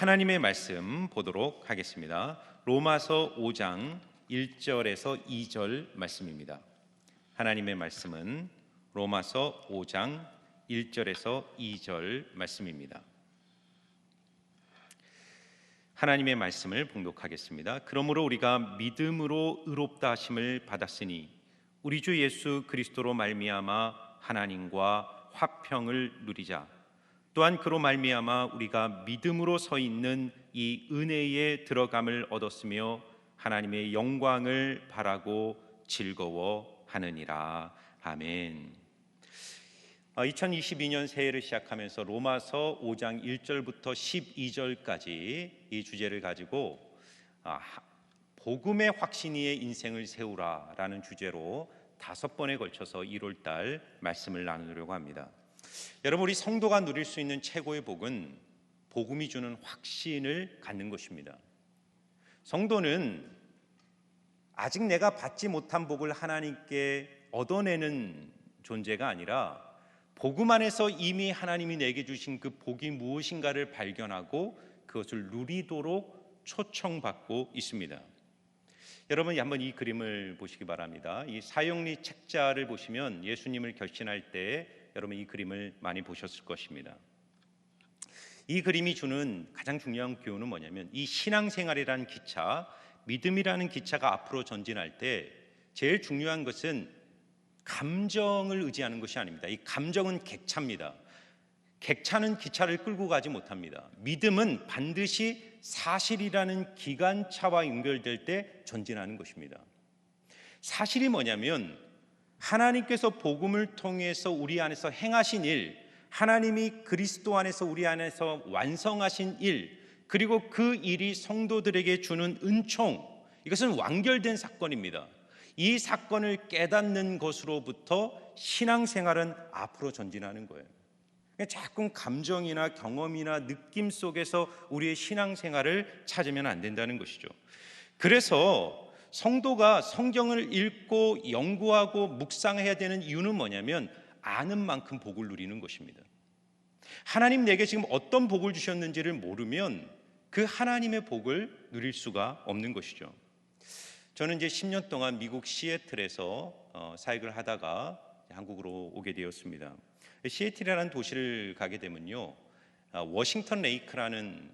하나님의 말씀 보도록 하겠습니다. 로마서 5장 1절에서 2절 말씀입니다. 하나님의 말씀은 로마서 5장 1절에서 2절 말씀입니다. 하나님의 말씀을 봉독하겠습니다. 그러므로 우리가 믿음으로 의롭다 하심을 받았으니 우리 주 예수 그리스도로 말미암아 하나님과 화평을 누리자. 또한 그로 말미암아 우리가 믿음으로 서 있는 이 은혜에 들어감을 얻었으며 하나님의 영광을 바라고 즐거워하느니라. 아멘. 2022년 새해를 시작하면서 로마서 5장 1절부터 12절까지 이 주제를 가지고 복음의 확신 위에 인생을 세우라라는 주제로 5번에 걸쳐서 1월달 말씀을 나누려고 합니다. 여러분, 우리 성도가 누릴 수 있는 최고의 복은 복음이 주는 확신을 갖는 것입니다. 성도는 아직 내가 받지 못한 복을 하나님께 얻어내는 존재가 아니라 복음 안에서 이미 하나님이 내게 주신 그 복이 무엇인가를 발견하고 그것을 누리도록 초청받고 있습니다. 여러분, 한번 이 그림을 보시기 바랍니다. 이 사형리 책자를 보시면 예수님을 결신할 때 여러분 이 그림을 많이 보셨을 것입니다. 이 그림이 주는 가장 중요한 교훈은 뭐냐면 이 신앙생활이라는 기차, 믿음이라는 기차가 앞으로 전진할 때 제일 중요한 것은 감정을 의지하는 것이 아닙니다. 이 감정은 객차입니다. 객차는 기차를 끌고 가지 못합니다. 믿음은 반드시 사실이라는 기관차와 연결될 때 전진하는 것입니다. 사실이 뭐냐면 하나님께서 복음을 통해서 우리 안에서 행하신 일, 하나님이 그리스도 안에서 우리 안에서 완성하신 일, 그리고 그 일이 성도들에게 주는 은총, 이것은 완결된 사건입니다. 이 사건을 깨닫는 것으로부터 신앙생활은 앞으로 전진하는 거예요. 자꾸 감정이나 경험이나 느낌 속에서 우리의 신앙생활을 찾으면 안 된다는 것이죠. 그래서 성도가 성경을 읽고 연구하고 묵상해야 되는 이유는 뭐냐면 아는 만큼 복을 누리는 것입니다. 하나님 내게 지금 어떤 복을 주셨는지를 모르면 그 하나님의 복을 누릴 수가 없는 것이죠. 저는 이제 10년 동안 미국 시애틀에서 사역을 하다가 한국으로 오게 되었습니다. 시애틀이라는 도시를 가게 되면요, 워싱턴 레이크라는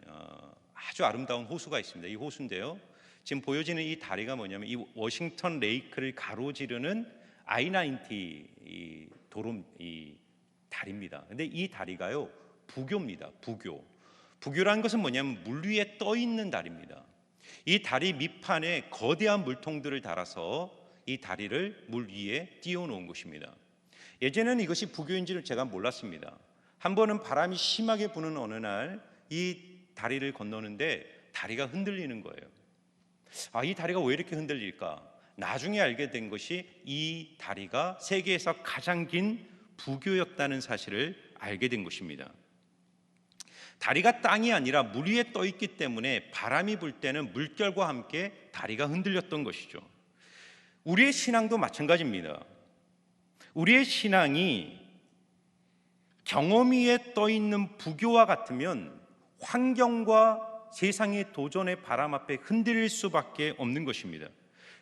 아주 아름다운 호수가 있습니다. 이 호수인데요, 지금 보여지는 이 다리가 뭐냐면 이 워싱턴 레이크를 가로지르는 I-90 이 도로 이 다리입니다. 근데 이 다리가요 부교입니다. 부교라는 것은 뭐냐면 물 위에 떠 있는 다리입니다. 이 다리 밑판에 거대한 물통들을 달아서 이 다리를 물 위에 띄워놓은 것입니다. 예전에는 이것이 부교인지를 제가 몰랐습니다. 한 번은 바람이 심하게 부는 어느 날 이 다리를 건너는데 다리가 흔들리는 거예요. 이 다리가 왜 이렇게 흔들릴까? 나중에 알게 된 것이 이 다리가 세계에서 가장 긴 부교였다는 사실을 알게 된 것입니다. 다리가 땅이 아니라 물 위에 떠 있기 때문에 바람이 불 때는 물결과 함께 다리가 흔들렸던 것이죠. 우리의 신앙도 마찬가지입니다. 우리의 신앙이 경험 위에 떠 있는 부교와 같으면 환경과 세상의 도전의 바람 앞에 흔들릴 수밖에 없는 것입니다.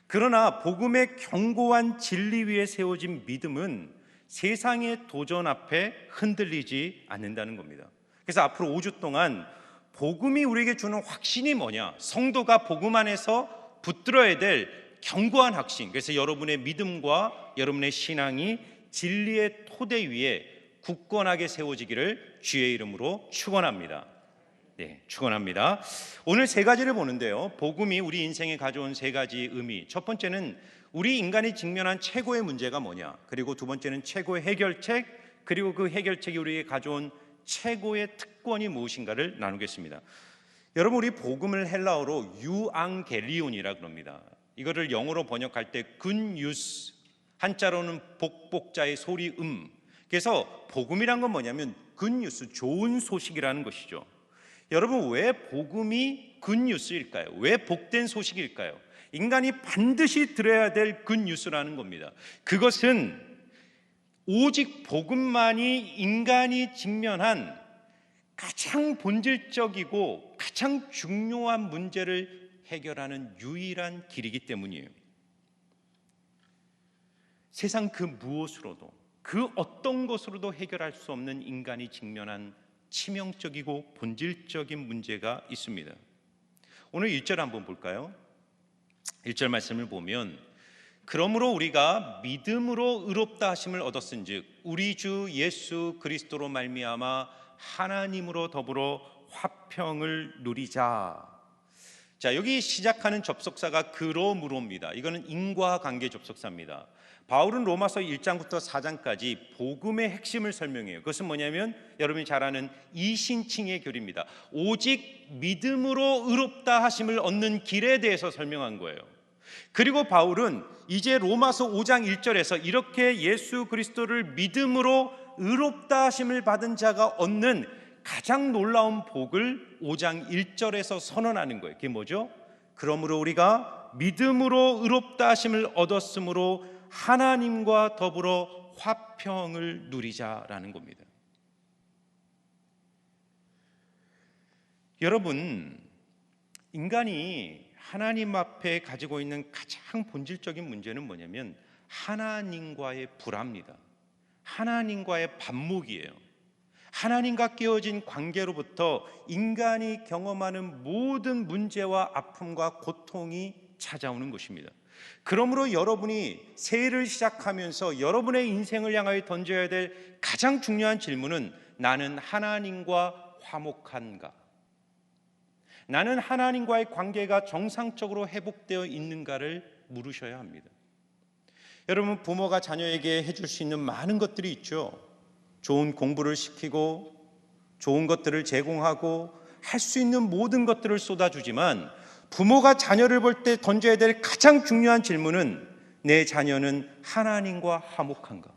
그러나 복음의 견고한 진리 위에 세워진 믿음은 세상의 도전 앞에 흔들리지 않는다는 겁니다. 그래서 앞으로 5주 동안 복음이 우리에게 주는 확신이 뭐냐? 성도가 복음 안에서 붙들어야 될 견고한 확신. 그래서 여러분의 믿음과 여러분의 신앙이 진리의 토대 위에 굳건하게 세워지기를 주의 이름으로 축원합니다. 네, 축원합니다. 오늘 3가지를 보는데요, 복음이 우리 인생에 가져온 3가지 의미. 첫 번째는 우리 인간이 직면한 최고의 문제가 뭐냐, 그리고 두 번째는 최고의 해결책, 그리고 그 해결책이 우리에게 가져온 최고의 특권이 무엇인가를 나누겠습니다. 여러분, 우리 복음을 헬라어로 유앙겔리온이라 그럽니다. 이거를 영어로 번역할 때 굿뉴스, 한자로는 복복자의 소리 그래서 복음이란 건 뭐냐면 굿뉴스, 좋은 소식이라는 것이죠. 여러분, 왜 복음이 굿뉴스일까요? 왜 복된 소식일까요? 인간이 반드시 들어야 될 굿뉴스라는 겁니다. 그것은 오직 복음만이 인간이 직면한 가장 본질적이고 가장 중요한 문제를 해결하는 유일한 길이기 때문이에요. 세상 그 무엇으로도, 그 어떤 것으로도 해결할 수 없는 인간이 직면한 치명적이고 본질적인 문제가 있습니다. 오늘 1절 한번 볼까요? 1절 말씀을 보면, 그러므로 우리가 믿음으로 의롭다 하심을 얻었은즉 우리 주 예수 그리스도로 말미암아 하나님으로 더불어 화평을 누리자. 자, 여기 시작하는 접속사가 그러므로입니다. 이거는 인과관계 접속사입니다. 바울은 로마서 1장부터 4장까지 복음의 핵심을 설명해요. 그것은 뭐냐면 여러분이 잘 아는 이신칭의 교리입니다. 오직 믿음으로 의롭다 하심을 얻는 길에 대해서 설명한 거예요. 그리고 바울은 이제 로마서 5장 1절에서 이렇게 예수 그리스도를 믿음으로 의롭다 하심을 받은 자가 얻는 가장 놀라운 복을 5장 1절에서 선언하는 거예요. 그게 뭐죠? 그러므로 우리가 믿음으로 의롭다 하심을 얻었으므로 하나님과 더불어 화평을 누리자라는 겁니다. 여러분, 인간이 하나님 앞에 가지고 있는 가장 본질적인 문제는 뭐냐면 하나님과의 불화입니다. 하나님과의 반목이에요. 하나님과 깨어진 관계로부터 인간이 경험하는 모든 문제와 아픔과 고통이 찾아오는 것입니다. 그러므로 여러분이 새해를 시작하면서 여러분의 인생을 향하여 던져야 될 가장 중요한 질문은 나는 하나님과 화목한가? 나는 하나님과의 관계가 정상적으로 회복되어 있는가를 물으셔야 합니다. 여러분, 부모가 자녀에게 해줄 수 있는 많은 것들이 있죠. 좋은 공부를 시키고 좋은 것들을 제공하고 할 수 있는 모든 것들을 쏟아주지만 부모가 자녀를 볼 때 던져야 될 가장 중요한 질문은 내 자녀는 하나님과 화목한가?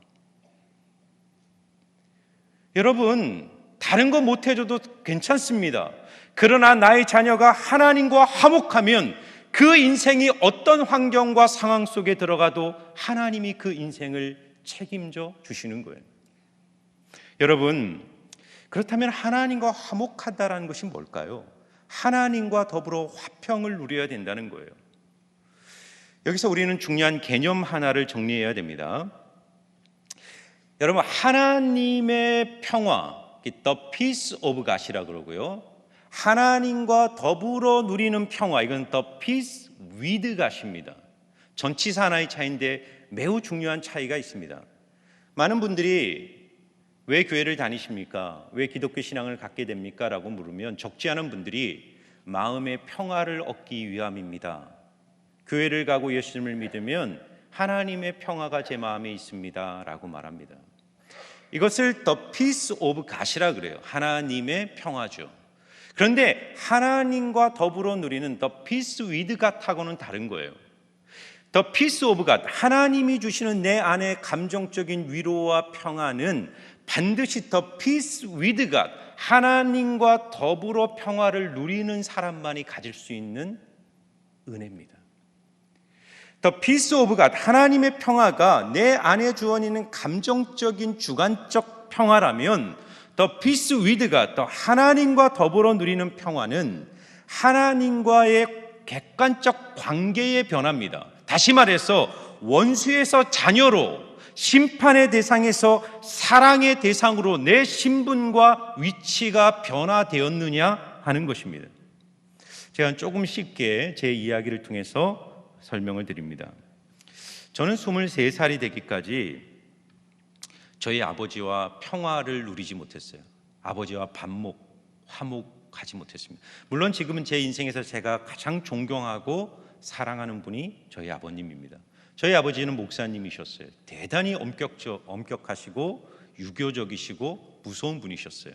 여러분, 다른 거 못 해줘도 괜찮습니다. 그러나 나의 자녀가 하나님과 화목하면 그 인생이 어떤 환경과 상황 속에 들어가도 하나님이 그 인생을 책임져 주시는 거예요. 여러분, 그렇다면 하나님과 화목하다라는 것이 뭘까요? 하나님과 더불어 화평을 누려야 된다는 거예요. 여기서 우리는 중요한 개념 하나를 정리해야 됩니다. 여러분, 하나님의 평화, the peace of God이라고 그러고요, 하나님과 더불어 누리는 평화, 이건 the peace with God입니다. 전치사 하나의 차이인데 매우 중요한 차이가 있습니다. 많은 분들이 왜 교회를 다니십니까? 왜 기독교 신앙을 갖게 됩니까? 라고 물으면 적지 않은 분들이 마음의 평화를 얻기 위함입니다. 교회를 가고 예수님을 믿으면 하나님의 평화가 제 마음에 있습니다 라고 말합니다. 이것을 the peace of God이라 그래요. 하나님의 평화죠. 그런데 하나님과 더불어 누리는 the peace with God하고는 다른 거예요. The peace of God, 하나님이 주시는 내 안의 감정적인 위로와 평화는 반드시 the peace with God, 하나님과 더불어 평화를 누리는 사람만이 가질 수 있는 은혜입니다. The peace of God, 하나님의 평화가 내 안에 주어지는 감정적인 주관적 평화라면 the peace with God, 하나님과 더불어 누리는 평화는 하나님과의 객관적 관계의 변화입니다. 다시 말해서 원수에서 자녀로, 심판의 대상에서 사랑의 대상으로 내 신분과 위치가 변화되었느냐 하는 것입니다. 제가 조금 쉽게 제 이야기를 통해서 설명을 드립니다. 저는 23살이 되기까지 저희 아버지와 평화를 누리지 못했어요. 아버지와 화목하지 못했습니다. 물론 지금은 제 인생에서 제가 가장 존경하고 사랑하는 분이 저희 아버님입니다. 저희 아버지는 목사님이셨어요. 대단히 엄격하시고 유교적이시고 무서운 분이셨어요.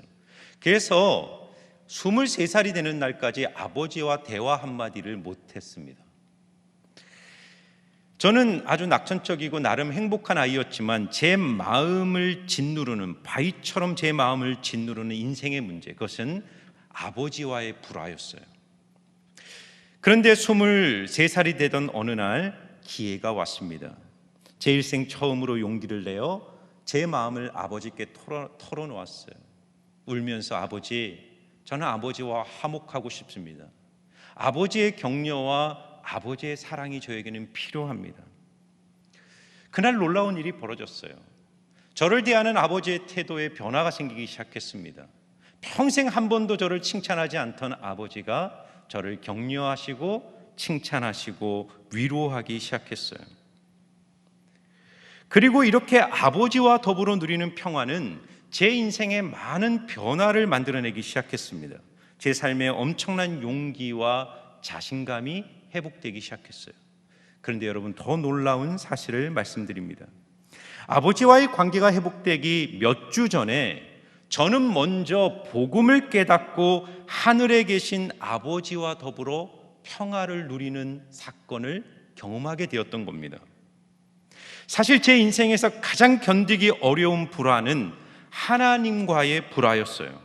그래서 23살이 되는 날까지 아버지와 대화 한마디를 못했습니다. 저는 아주 낙천적이고 나름 행복한 아이였지만 제 마음을 짓누르는, 바위처럼 제 마음을 짓누르는 인생의 문제, 그것은 아버지와의 불화였어요. 그런데 23살이 되던 어느 날 기회가 왔습니다. 제 일생 처음으로 용기를 내어 제 마음을 아버지께 털어놓았어요. 울면서 아버지, 저는 아버지와 화목하고 싶습니다. 아버지의 격려와 아버지의 사랑이 저에게는 필요합니다. 그날 놀라운 일이 벌어졌어요. 저를 대하는 아버지의 태도에 변화가 생기기 시작했습니다. 평생 한 번도 저를 칭찬하지 않던 아버지가 저를 격려하시고 칭찬하시고 위로하기 시작했어요. 그리고 이렇게 아버지와 더불어 누리는 평화는 제 인생에 많은 변화를 만들어내기 시작했습니다. 제 삶에 엄청난 용기와 자신감이 회복되기 시작했어요. 그런데 여러분, 더 놀라운 사실을 말씀드립니다. 아버지와의 관계가 회복되기 몇 주 전에 저는 먼저 복음을 깨닫고 하늘에 계신 아버지와 더불어 평화를 누리는 사건을 경험하게 되었던 겁니다. 사실 제 인생에서 가장 견디기 어려운 불화는 하나님과의 불화였어요.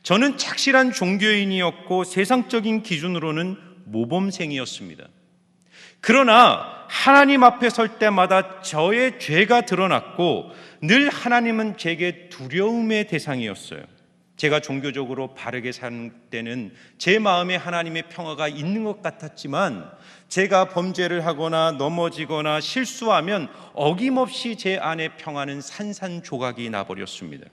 저는 착실한 종교인이었고 세상적인 기준으로는 모범생이었습니다. 그러나 하나님 앞에 설 때마다 저의 죄가 드러났고 늘 하나님은 제게 두려움의 대상이었어요. 제가 종교적으로 바르게 사는 때는 제 마음에 하나님의 평화가 있는 것 같았지만 제가 범죄를 하거나 넘어지거나 실수하면 어김없이 제 안에 평화는 산산조각이 나버렸습니다.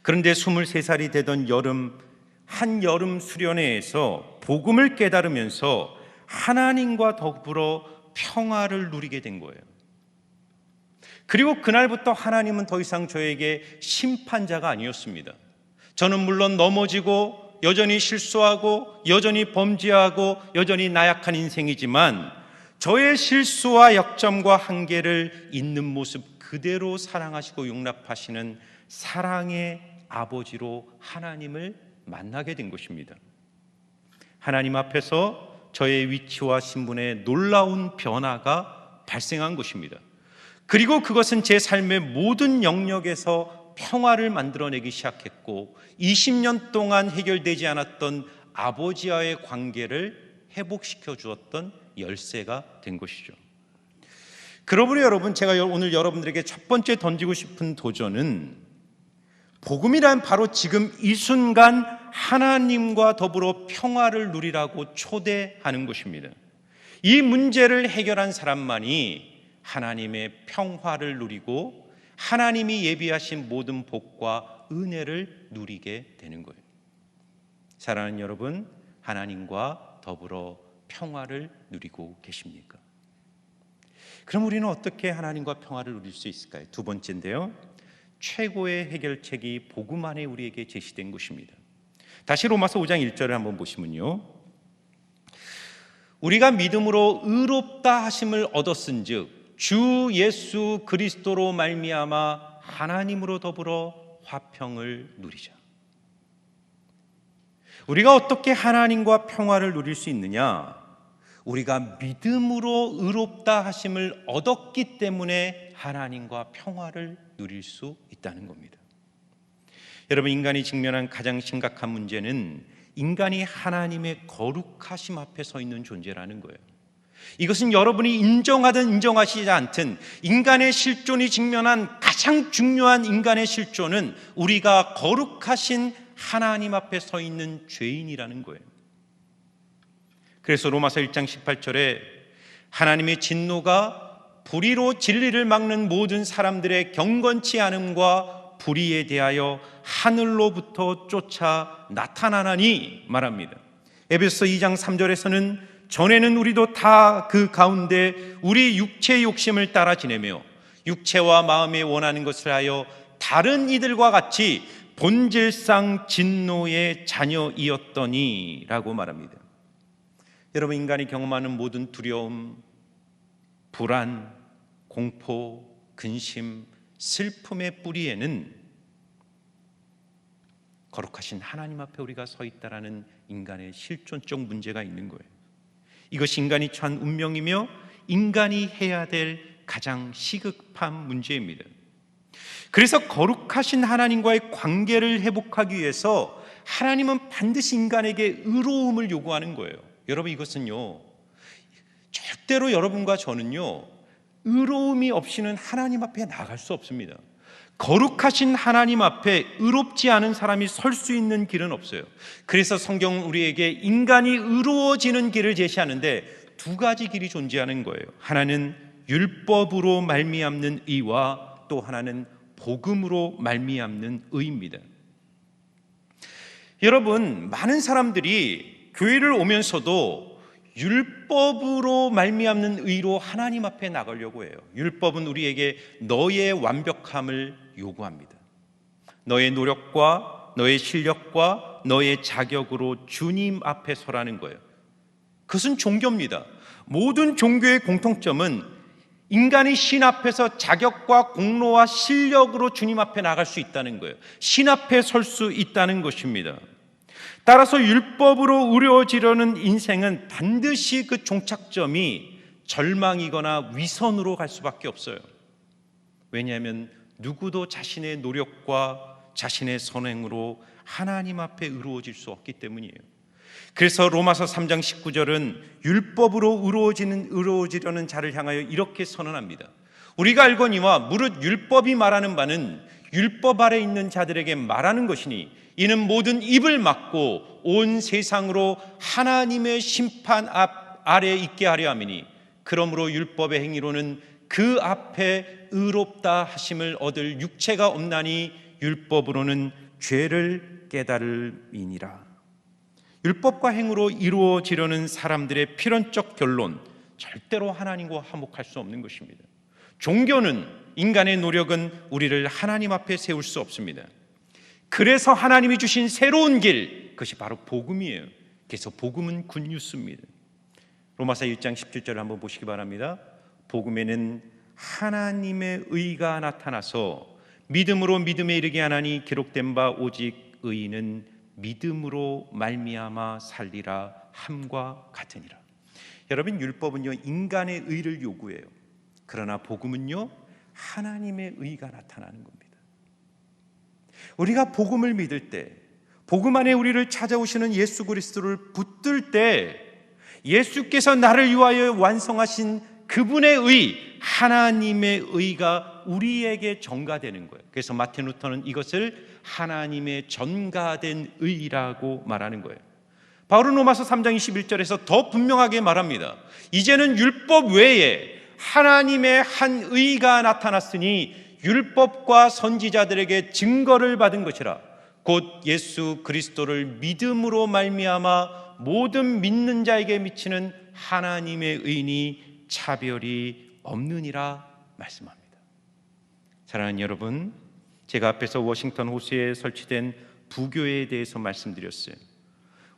그런데 23살이 되던 여름, 한 여름 수련회에서 복음을 깨달으면서 하나님과 더불어 평화를 누리게 된 거예요. 그리고 그날부터 하나님은 더 이상 저에게 심판자가 아니었습니다. 저는 물론 넘어지고 여전히 실수하고 여전히 범죄하고 여전히 나약한 인생이지만 저의 실수와 약점과 한계를 있는 모습 그대로 사랑하시고 용납하시는 사랑의 아버지로 하나님을 만나게 된 것입니다. 하나님 앞에서 저의 위치와 신분에 놀라운 변화가 발생한 것입니다. 그리고 그것은 제 삶의 모든 영역에서 평화를 만들어내기 시작했고 20년 동안 해결되지 않았던 아버지와의 관계를 회복시켜 주었던 열쇠가 된 것이죠. 그러므로 여러분, 제가 오늘 여러분들에게 첫 번째 던지고 싶은 도전은 복음이란 바로 지금 이 순간 하나님과 더불어 평화를 누리라고 초대하는 것입니다. 이 문제를 해결한 사람만이 하나님의 평화를 누리고 하나님이 예비하신 모든 복과 은혜를 누리게 되는 거예요. 사랑하는 여러분, 하나님과 더불어 평화를 누리고 계십니까? 그럼 우리는 어떻게 하나님과 평화를 누릴 수 있을까요? 두 번째인데요, 최고의 해결책이 복음 안에 우리에게 제시된 것입니다. 다시 로마서 5장 1절을 한번 보시면요, 우리가 믿음으로 의롭다 하심을 얻었은즉 주 예수 그리스도로 말미암아 하나님으로 더불어 화평을 누리자. 우리가 어떻게 하나님과 평화를 누릴 수 있느냐? 우리가 믿음으로 의롭다 하심을 얻었기 때문에 하나님과 평화를 누릴 수 있다는 겁니다. 여러분, 인간이 직면한 가장 심각한 문제는 인간이 하나님의 거룩하심 앞에 서 있는 존재라는 거예요. 이것은 여러분이 인정하든 인정하시지 않든 인간의 실존이 직면한 가장 중요한 인간의 실존은 우리가 거룩하신 하나님 앞에 서 있는 죄인이라는 거예요. 그래서 로마서 1장 18절에 하나님의 진노가 불의로 진리를 막는 모든 사람들의 경건치 않음과 불의에 대하여 하늘로부터 쫓아 나타나나니 말합니다. 에베소서 2장 3절에서는 전에는 우리도 다 그 가운데 우리 육체의 욕심을 따라 지내며 육체와 마음에 원하는 것을 하여 다른 이들과 같이 본질상 진노의 자녀이었더니 라고 말합니다. 여러분, 인간이 경험하는 모든 두려움, 불안, 공포, 근심, 슬픔의 뿌리에는 거룩하신 하나님 앞에 우리가 서 있다라는 인간의 실존적 문제가 있는 거예요. 이것이 인간이 처한 운명이며 인간이 해야 될 가장 시급한 문제입니다. 그래서 거룩하신 하나님과의 관계를 회복하기 위해서 하나님은 반드시 인간에게 의로움을 요구하는 거예요. 여러분, 이것은요, 절대로 여러분과 저는요, 의로움이 없이는 하나님 앞에 나갈 수 없습니다. 거룩하신 하나님 앞에 의롭지 않은 사람이 설 수 있는 길은 없어요. 그래서 성경은 우리에게 인간이 의로워지는 길을 제시하는데 두 가지 길이 존재하는 거예요. 하나는 율법으로 말미암는 의와 또 하나는 복음으로 말미암는 의입니다. 여러분, 많은 사람들이 교회를 오면서도 율법으로 말미암는 의로 하나님 앞에 나가려고 해요. 율법은 우리에게 너의 완벽함을 요구합니다. 너의 노력과 너의 실력과 너의 자격으로 주님 앞에 서라는 거예요. 그것은 종교입니다. 모든 종교의 공통점은 인간이 신 앞에서 자격과 공로와 실력으로 주님 앞에 나갈 수 있다는 거예요. 신 앞에 설 수 있다는 것입니다. 따라서 율법으로 의로워지려는 인생은 반드시 그 종착점이 절망이거나 위선으로 갈 수밖에 없어요. 왜냐하면 누구도 자신의 노력과 자신의 선행으로 하나님 앞에 의로워질 수 없기 때문이에요. 그래서 로마서 3장 19절은 율법으로 의로워지려는 자를 향하여 이렇게 선언합니다. 우리가 알거니와 무릇 율법이 말하는 바는 율법 아래 있는 자들에게 말하는 것이니 이는 모든 입을 막고 온 세상으로 하나님의 심판 아래 있게 하려 함이니 그러므로 율법의 행위로는 그 앞에 의롭다 하심을 얻을 육체가 없나니 율법으로는 죄를 깨달음이니라. 율법과 행으로 이루어지려는 사람들의 필연적 결론, 절대로 하나님과 화목할 수 없는 것입니다. 종교는, 인간의 노력은 우리를 하나님 앞에 세울 수 없습니다. 그래서 하나님이 주신 새로운 길, 그것이 바로 복음이에요. 그래서 복음은 굿뉴스입니다. 로마서 1장 17절을 한번 보시기 바랍니다. 복음에는 하나님의 의가 나타나서 믿음으로 믿음에 이르게 하나니 기록된 바 오직 의인은 믿음으로 말미암아 살리라 함과 같으니라. 여러분, 율법은요 인간의 의를 요구해요. 그러나 복음은요 하나님의 의가 나타나는 겁니다. 우리가 복음을 믿을 때, 복음 안에 우리를 찾아오시는 예수 그리스도를 붙들 때 예수께서 나를 위하여 완성하신 그분의 의, 하나님의 의가 우리에게 전가되는 거예요. 그래서 마틴 루터는 이것을 하나님의 전가된 의라고 말하는 거예요. 바울은 로마서 3장 21절에서 더 분명하게 말합니다. 이제는 율법 외에 하나님의 한 의가 나타났으니 율법과 선지자들에게 증거를 받은 것이라. 곧 예수 그리스도를 믿음으로 말미암아 모든 믿는 자에게 미치는 하나님의 의니 차별이 없느니라 말씀합니다. 사랑하는 여러분, 제가 앞에서 워싱턴 호수에 설치된 부교회에 대해서 말씀드렸어요.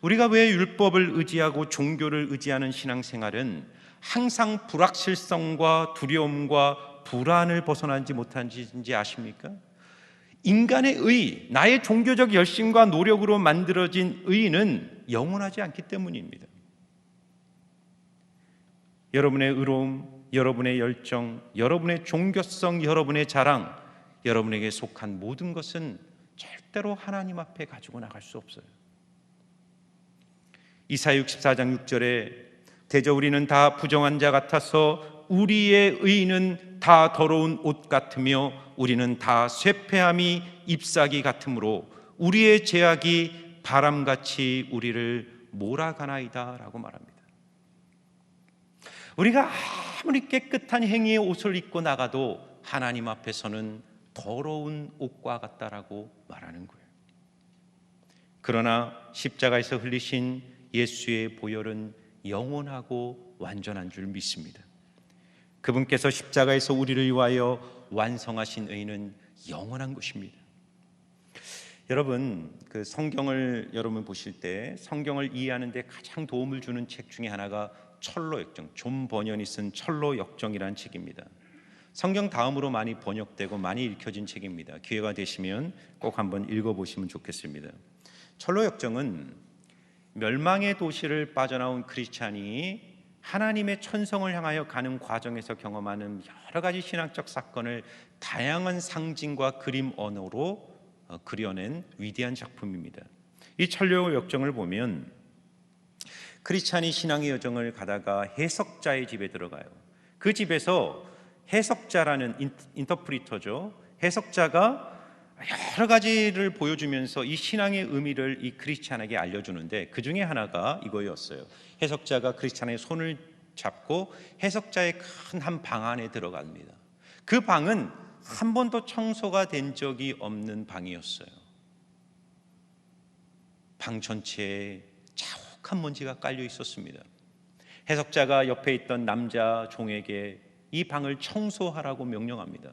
우리가 왜 율법을 의지하고 종교를 의지하는 신앙생활은 항상 불확실성과 두려움과 불안을 벗어나지 못하는지 아십니까? 인간의 의, 나의 종교적 열심과 노력으로 만들어진 의는 영원하지 않기 때문입니다. 여러분의 의로움, 여러분의 열정, 여러분의 종교성, 여러분의 자랑, 여러분에게 속한 모든 것은 절대로 하나님 앞에 가지고 나갈 수 없어요. 이사야 64장 6절에 대저 우리는 다 부정한 자 같아서 우리의 의는 다 더러운 옷 같으며 우리는 다 쇠폐함이 잎사귀 같으므로 우리의 죄악이 바람같이 우리를 몰아가나이다 라고 말합니다. 우리가 아무리 깨끗한 행위의 옷을 입고 나가도 하나님 앞에서는 더러운 옷과 같다라고 말하는 거예요. 그러나 십자가에서 흘리신 예수의 보혈은 영원하고 완전한 줄 믿습니다. 그분께서 십자가에서 우리를 위하여 완성하신 의는 영원한 것입니다. 여러분, 그 성경을 여러분 보실 때 성경을 이해하는 데 가장 도움을 주는 책 중에 하나가 철로역정, 존 버년이 쓴 철로역정이라는 책입니다. 성경 다음으로 많이 번역되고 많이 읽혀진 책입니다. 기회가 되시면 꼭 한번 읽어보시면 좋겠습니다. 철로역정은 멸망의 도시를 빠져나온 크리스찬이 하나님의 천성을 향하여 가는 과정에서 경험하는 여러 가지 신앙적 사건을 다양한 상징과 그림 언어로 그려낸 위대한 작품입니다. 이 철로역정을 보면 크리스찬이 신앙의 여정을 가다가 해석자의 집에 들어가요. 그 집에서 해석자라는 인터프리터죠. 해석자가 여러 가지를 보여주면서 이 신앙의 의미를 이 크리스찬에게 알려주는데 그 중에 하나가 이거였어요. 해석자가 크리스찬의 손을 잡고 해석자의 큰 한 방 안에 들어갑니다. 그 방은 한 번도 청소가 된 적이 없는 방이었어요. 방 전체에 자욱한 먼지가 깔려 있었습니다. 해석자가 옆에 있던 남자 종에게 이 방을 청소하라고 명령합니다.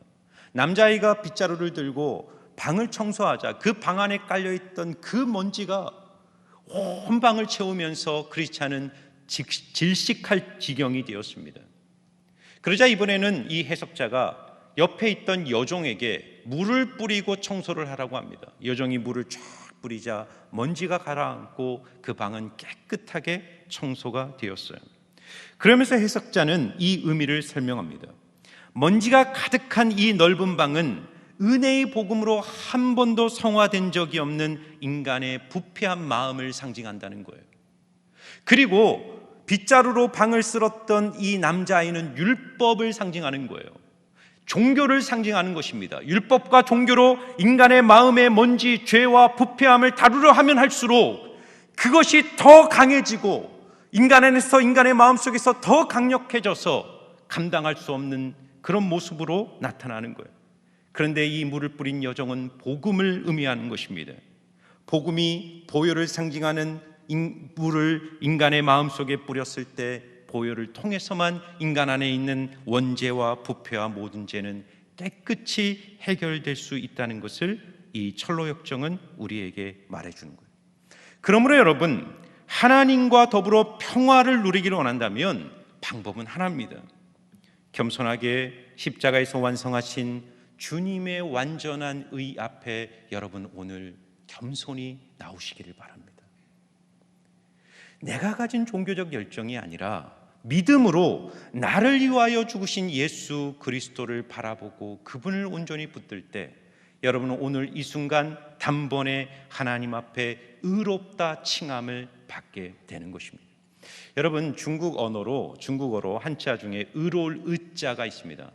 남자아이가 빗자루를 들고 방을 청소하자 그 방 안에 깔려있던 그 먼지가 온 방을 채우면서 크리스찬은 질식할 지경이 되었습니다. 그러자 이번에는 이 해석자가 옆에 있던 여종에게 물을 뿌리고 청소를 하라고 합니다. 여종이 물을 쫙 뿌리자 먼지가 가라앉고 그 방은 깨끗하게 청소가 되었어요. 그러면서 해석자는 이 의미를 설명합니다. 먼지가 가득한 이 넓은 방은 은혜의 복음으로 한 번도 성화된 적이 없는 인간의 부패한 마음을 상징한다는 거예요. 그리고 빗자루로 방을 쓸었던 이 남자아이는 율법을 상징하는 거예요. 종교를 상징하는 것입니다. 율법과 종교로 인간의 마음의 먼지, 죄와 부패함을 다루려 하면 할수록 그것이 더 강해지고 인간 안에서 인간의 마음속에서 더 강력해져서 감당할 수 없는 그런 모습으로 나타나는 거예요. 그런데 이 물을 뿌린 여종은 복음을 의미하는 것입니다. 복음이 보혈을 상징하는 물을 인간의 마음속에 뿌렸을 때 보혈을 통해서만 인간 안에 있는 원죄와 부패와 모든 죄는 깨끗이 해결될 수 있다는 것을 이 철로역정은 우리에게 말해주는 거예요. 그러므로 여러분, 하나님과 더불어 평화를 누리기를 원한다면 방법은 하나입니다. 겸손하게 십자가에서 완성하신 주님의 완전한 의 앞에 여러분 오늘 겸손히 나오시기를 바랍니다. 내가 가진 종교적 열정이 아니라 믿음으로 나를 위하여 죽으신 예수 그리스도를 바라보고 그분을 온전히 붙들 때 여러분은 오늘 이 순간 단번에 하나님 앞에 의롭다 칭함을 받게 되는 것입니다. 여러분 중국어로 한자 중에 의로울 의자가 있습니다.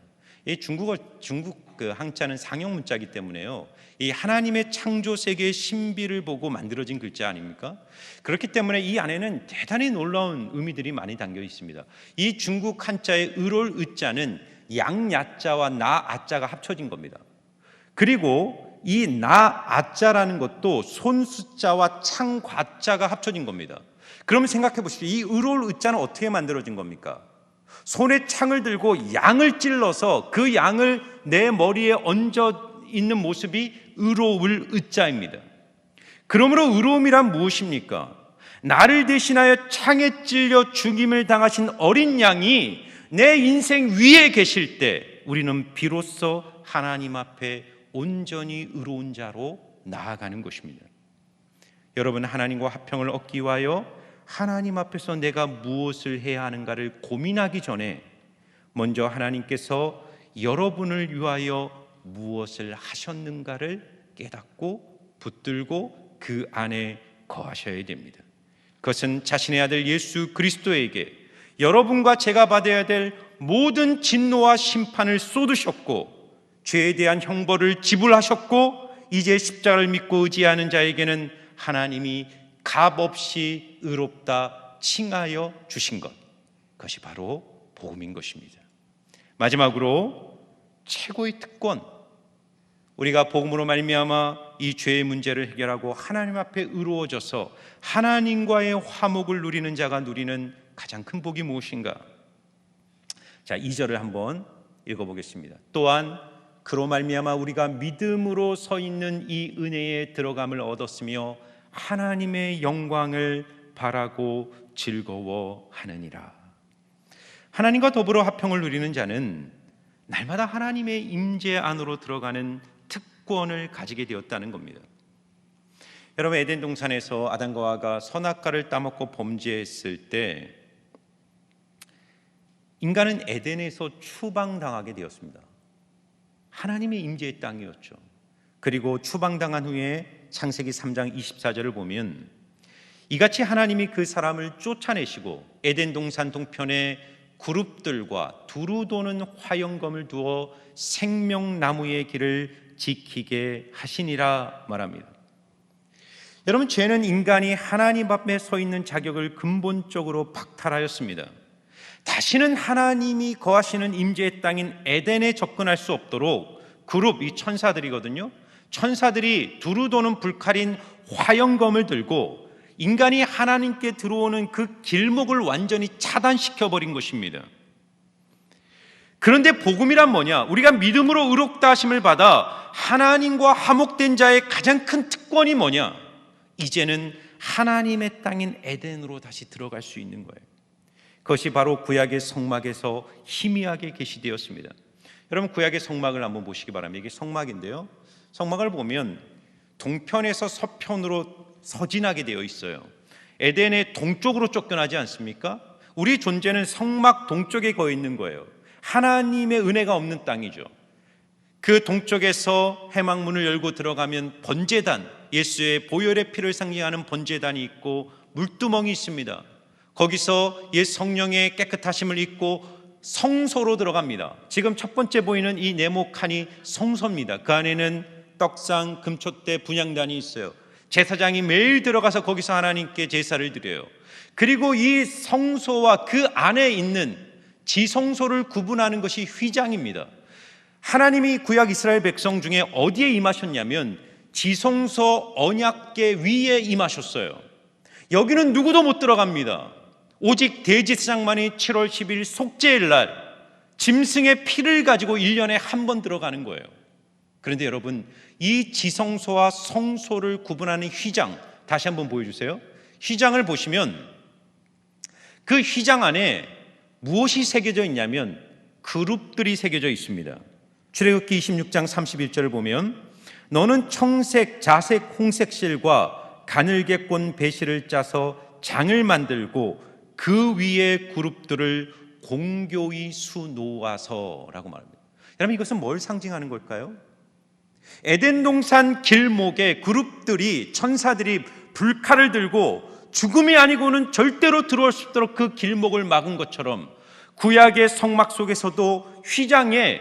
이 중국 그 한자는 상형 문자이기 때문에요. 이 하나님의 창조 세계의 신비를 보고 만들어진 글자 아닙니까? 그렇기 때문에 이 안에는 대단히 놀라운 의미들이 많이 담겨 있습니다. 이 중국 한자의 의로울 의자는 양야자와 나아자가 합쳐진 겁니다. 그리고 이 나아자라는 것도 손수자와 창과자가 합쳐진 겁니다. 그러면 생각해 보십시오. 이 의로울 의자는 어떻게 만들어진 겁니까? 손에 창을 들고 양을 찔러서 그 양을 내 머리에 얹어 있는 모습이 의로울 의자입니다. 그러므로 의로움이란 무엇입니까? 나를 대신하여 창에 찔려 죽임을 당하신 어린 양이 내 인생 위에 계실 때 우리는 비로소 하나님 앞에 온전히 의로운 자로 나아가는 것입니다. 여러분, 하나님과 화평을 얻기 위하여 하나님 앞에서 내가 무엇을 해야 하는가를 고민하기 전에 먼저 하나님께서 여러분을 위하여 무엇을 하셨는가를 깨닫고 붙들고 그 안에 거하셔야 됩니다. 그것은 자신의 아들 예수 그리스도에게 여러분과 제가 받아야 될 모든 진노와 심판을 쏟으셨고 죄에 대한 형벌을 지불하셨고 이제 십자가를 믿고 의지하는 자에게는 하나님이 값없이 의롭다 칭하여 주신 것, 그것이 바로 복음인 것입니다. 마지막으로 최고의 특권, 우리가 복음으로 말미암아 이 죄의 문제를 해결하고 하나님 앞에 의로워져서 하나님과의 화목을 누리는 자가 누리는 가장 큰 복이 무엇인가? 자, 2절을 한번 읽어보겠습니다. 또한 그로 말미암아 우리가 믿음으로 서 있는 이 은혜에 들어감을 얻었으며 하나님의 영광을 바라고 즐거워하느니라. 하나님과 더불어 화평을 누리는 자는 날마다 하나님의 임재 안으로 들어가는 특권을 가지게 되었다는 겁니다. 여러분, 에덴 동산에서 아담과 하와가 선악과를 따먹고 범죄했을 때 인간은 에덴에서 추방당하게 되었습니다. 하나님의 임재의 땅이었죠. 그리고 추방당한 후에 창세기 3장 24절을 보면 이같이 하나님이 그 사람을 쫓아내시고 에덴 동산 동편에 그룹들과 두루 도는 화영검을 두어 생명나무의 길을 지키게 하시니라 말합니다. 여러분, 죄는 인간이 하나님 앞에 서 있는 자격을 근본적으로 박탈하였습니다. 다시는 하나님이 거하시는 임재의 땅인 에덴에 접근할 수 없도록 그룹, 이 천사들이거든요, 천사들이 두루 도는 불칼인 화영검을 들고 인간이 하나님께 들어오는 그 길목을 완전히 차단시켜버린 것입니다. 그런데 복음이란 뭐냐? 우리가 믿음으로 의롭다 하심을 받아 하나님과 화목된 자의 가장 큰 특권이 뭐냐? 이제는 하나님의 땅인 에덴으로 다시 들어갈 수 있는 거예요. 그것이 바로 구약의 성막에서 희미하게 계시되었습니다. 여러분, 구약의 성막을 한번 보시기 바랍니다. 이게 성막인데요, 성막을 보면 동편에서 서편으로 서진하게 되어 있어요. 에덴의 동쪽으로 쫓겨나지 않습니까? 우리 존재는 성막 동쪽에 거해 있는 거예요. 하나님의 은혜가 없는 땅이죠. 그 동쪽에서 회막문을 열고 들어가면 번제단, 예수의 보혈의 피를 상징하는 번제단이 있고 물두멍이 있습니다. 거기서 옛 성령의 깨끗하심을 입고 성소로 들어갑니다. 지금 첫 번째 보이는 이 네모칸이 성소입니다. 그 안에는 떡상, 금촛대, 분향단이 있어요. 제사장이 매일 들어가서 거기서 하나님께 제사를 드려요. 그리고 이 성소와 그 안에 있는 지성소를 구분하는 것이 휘장입니다. 하나님이 구약 이스라엘 백성 중에 어디에 임하셨냐면 지성소 언약궤 위에 임하셨어요. 여기는 누구도 못 들어갑니다. 오직 대제사장만이 7월 10일 속죄일 날 짐승의 피를 가지고 1년에 한 번 들어가는 거예요. 그런데 여러분, 이 지성소와 성소를 구분하는 휘장, 다시 한번 보여주세요. 휘장을 보시면 그 휘장 안에 무엇이 새겨져 있냐면 그룹들이 새겨져 있습니다. 출애굽기 26장 31절을 보면 너는 청색, 자색, 홍색 실과 가늘게 꼰 배실을 짜서 장을 만들고 그 위에 그룹들을 공교히 수놓아서라고 말합니다. 여러분, 이것은 뭘 상징하는 걸까요? 에덴 동산 길목에 그룹들이, 천사들이 불칼을 들고 죽음이 아니고는 절대로 들어올 수 없도록 그 길목을 막은 것처럼 구약의 성막 속에서도 휘장에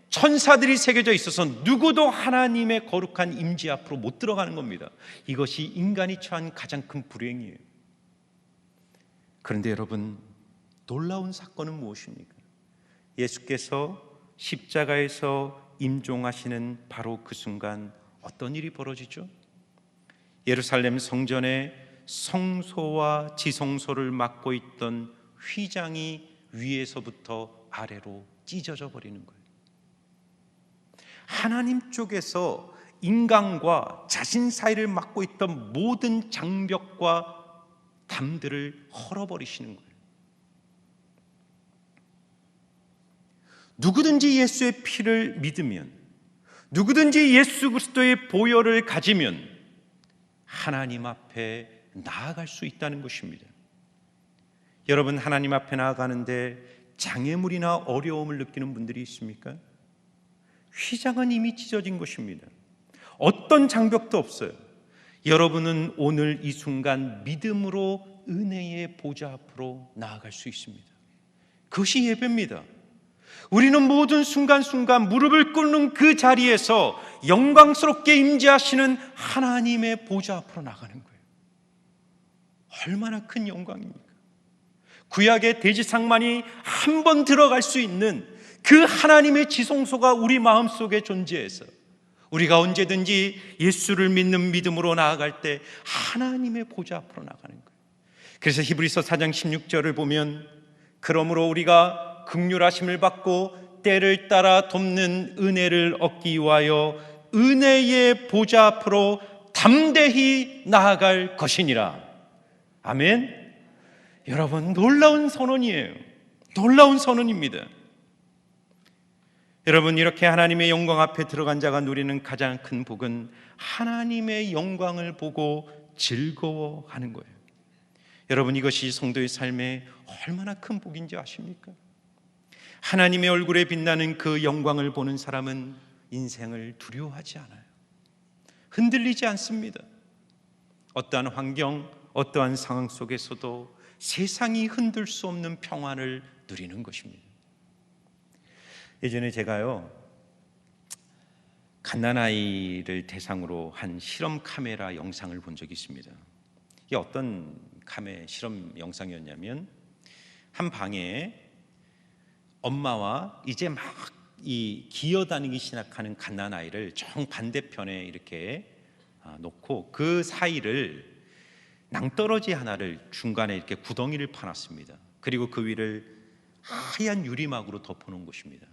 천사들이 새겨져 있어서 누구도 하나님의 거룩한 임재 앞으로 못 들어가는 겁니다. 이것이 인간이 처한 가장 큰 불행이에요. 그런데 여러분, 놀라운 사건은 무엇입니까? 예수께서 십자가에서 임종하시는 바로 그 순간 어떤 일이 벌어지죠? 예루살렘 성전에 성소와 지성소를 막고 있던 휘장이 위에서부터 아래로 찢어져 버리는 거예요. 하나님 쪽에서 인간과 자신 사이를 막고 있던 모든 장벽과 담들을 헐어버리시는 거예요. 누구든지 예수의 피를 믿으면, 누구든지 예수 그리스도의 보혈을 가지면 하나님 앞에 나아갈 수 있다는 것입니다. 여러분, 하나님 앞에 나아가는데 장애물이나 어려움을 느끼는 분들이 있습니까? 휘장은 이미 찢어진 것입니다. 어떤 장벽도 없어요. 여러분은 오늘 이 순간 믿음으로 은혜의 보좌 앞으로 나아갈 수 있습니다. 그것이 예배입니다. 우리는 모든 순간순간 무릎을 꿇는 그 자리에서 영광스럽게 임재하시는 하나님의 보좌 앞으로 나가는 거예요. 얼마나 큰 영광입니까? 구약의 대지상만이 한 번 들어갈 수 있는 그 하나님의 지성소가 우리 마음속에 존재해서 우리가 언제든지 예수를 믿는 믿음으로 나아갈 때 하나님의 보좌 앞으로 나가는 거예요. 그래서 히브리서 4장 16절을 보면 그러므로 우리가 긍휼하심을 받고 때를 따라 돕는 은혜를 얻기 위하여 은혜의 보좌 앞으로 담대히 나아갈 것이니라. 아멘. 여러분, 놀라운 선언이에요. 놀라운 선언입니다. 여러분, 이렇게 하나님의 영광 앞에 들어간 자가 누리는 가장 큰 복은 하나님의 영광을 보고 즐거워하는 거예요. 여러분, 이것이 성도의 삶에 얼마나 큰 복인지 아십니까? 하나님의 얼굴에 빛나는 그 영광을 보는 사람은 인생을 두려워하지 않아요. 흔들리지 않습니다. 어떠한 환경, 어떠한 상황 속에서도 세상이 흔들 수 없는 평안을 누리는 것입니다. 예전에 제가요, 갓난아이를 대상으로 한 실험 카메라 영상을 본 적이 있습니다. 이게 어떤 실험 영상이었냐면, 한 방에 엄마와 이제 막 기어다니기 시작하는 갓난아이를 정반대편에 이렇게 놓고 그 사이를 낭떠러지 하나를 중간에 이렇게 구덩이를 파놨습니다. 그리고 그 위를 하얀 유리막으로 덮어놓은 것입니다.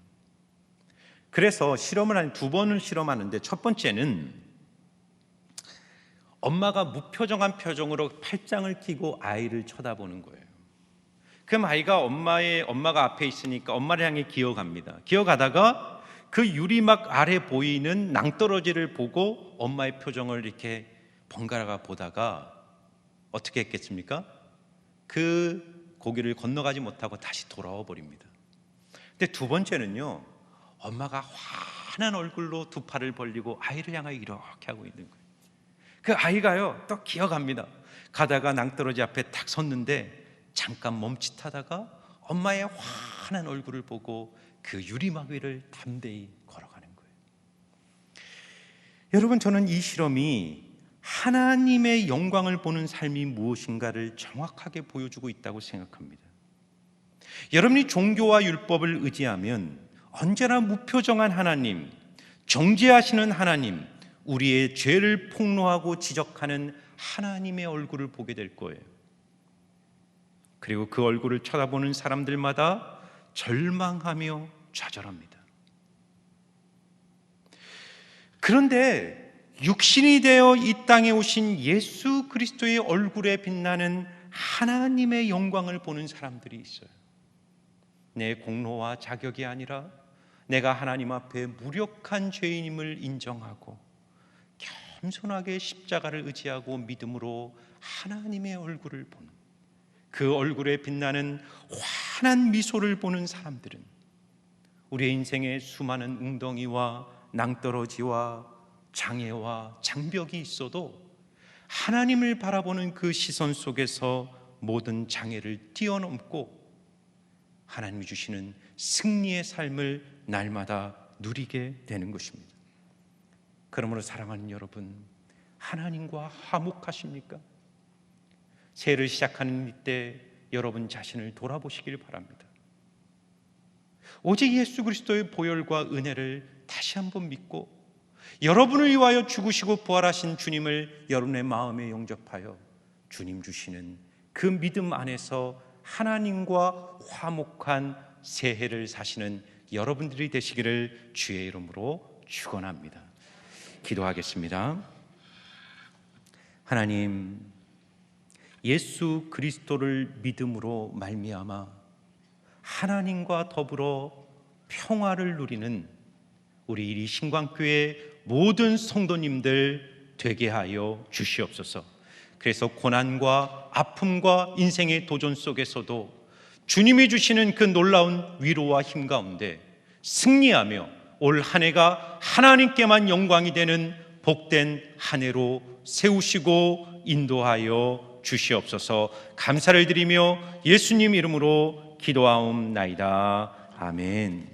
그래서 실험을 한 2번을 실험하는데, 첫 번째는 엄마가 무표정한 표정으로 팔짱을 끼고 아이를 쳐다보는 거예요. 그럼 아이가 엄마가 앞에 있으니까 엄마를 향해 기어갑니다. 기어가다가 그 유리막 아래 보이는 낭떠러지를 보고 엄마의 표정을 이렇게 번갈아가 보다가 어떻게 했겠습니까? 그 고개를 건너가지 못하고 다시 돌아와 버립니다. 근데 2번째는요, 엄마가 환한 얼굴로 2팔을 벌리고 아이를 향하여 이렇게 하고 있는 거예요. 그 아이가요 또 기어갑니다. 가다가 낭떠러지 앞에 딱 섰는데 잠깐 멈칫하다가 엄마의 환한 얼굴을 보고 그 유리막 위를 담대히 걸어가는 거예요. 여러분, 저는 이 실험이 하나님의 영광을 보는 삶이 무엇인가를 정확하게 보여주고 있다고 생각합니다. 여러분이 종교와 율법을 의지하면 언제나 무표정한 하나님, 정죄하시는 하나님, 우리의 죄를 폭로하고 지적하는 하나님의 얼굴을 보게 될 거예요. 그리고 그 얼굴을 쳐다보는 사람들마다 절망하며 좌절합니다. 그런데 육신이 되어 이 땅에 오신 예수 그리스도의 얼굴에 빛나는 하나님의 영광을 보는 사람들이 있어요. 내 공로와 자격이 아니라 내가 하나님 앞에 무력한 죄인임을 인정하고 겸손하게 십자가를 의지하고 믿음으로 하나님의 얼굴을 보는, 그 얼굴에 빛나는 환한 미소를 보는 사람들은 우리의 인생에 수많은 웅덩이와 낭떠러지와 장애와 장벽이 있어도 하나님을 바라보는 그 시선 속에서 모든 장애를 뛰어넘고 하나님이 주시는 승리의 삶을 날마다 누리게 되는 것입니다. 그러므로 사랑하는 여러분, 하나님과 화목하십니까? 새해를 시작하는 이때 여러분 자신을 돌아보시길 바랍니다. 오직 예수 그리스도의 보혈과 은혜를 다시 한번 믿고 여러분을 위하여 죽으시고 부활하신 주님을 여러분의 마음에 영접하여 주님 주시는 그 믿음 안에서 하나님과 화목한 새해를 사시는 여러분들이 되시기를 주의 이름으로 축원합니다. 기도하겠습니다. 하나님, 예수 그리스도를 믿음으로 말미암아 하나님과 더불어 평화를 누리는 우리 이 신광교회 모든 성도님들 되게 하여 주시옵소서. 그래서 고난과 아픔과 인생의 도전 속에서도 주님이 주시는 그 놀라운 위로와 힘 가운데 승리하며 올 한 해가 하나님께만 영광이 되는 복된 한 해로 세우시고 인도하여 주시옵소서. 감사를 드리며 예수님 이름으로 기도하옵나이다. 아멘.